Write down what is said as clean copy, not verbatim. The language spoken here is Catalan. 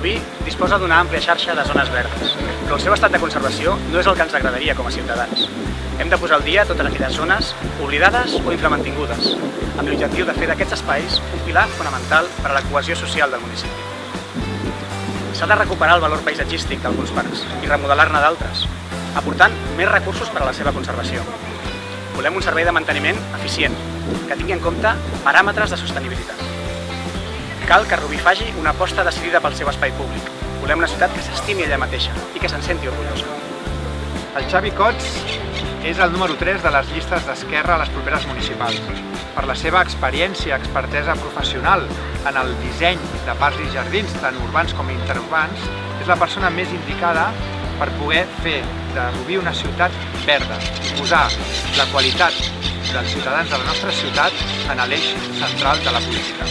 Rubí disposa d'una àmplia xarxa de zones verdes, però el seu estat de conservació no és el que ens agradaria com a ciutadans. Hem de posar al dia totes aquelles zones oblidades o inframantingudes, amb l'objectiu de fer d'aquests espais un pilar fonamental per a la cohesió social del municipi. S'ha de recuperar el valor paisatgístic d'alguns parcs i remodelar-ne d'altres, aportant més recursos per a la seva conservació. Volem un servei de manteniment eficient, que tingui en compte paràmetres de sostenibilitat. Cal que Rubí faci una aposta decidida pel seu espai públic. Volem una ciutat que s'estimi ella mateixa i que se'n senti orgullosa. El Xavi Cots és el número 3 de les llistes d'Esquerra a les properes municipals. Per la seva experiència i expertesa professional en el disseny de parcs i jardins, tant urbans com interurbans, és la persona més indicada per poder fer de Rubí una ciutat verda i posar la qualitat dels ciutadans de la nostra ciutat en l'eix central de la política.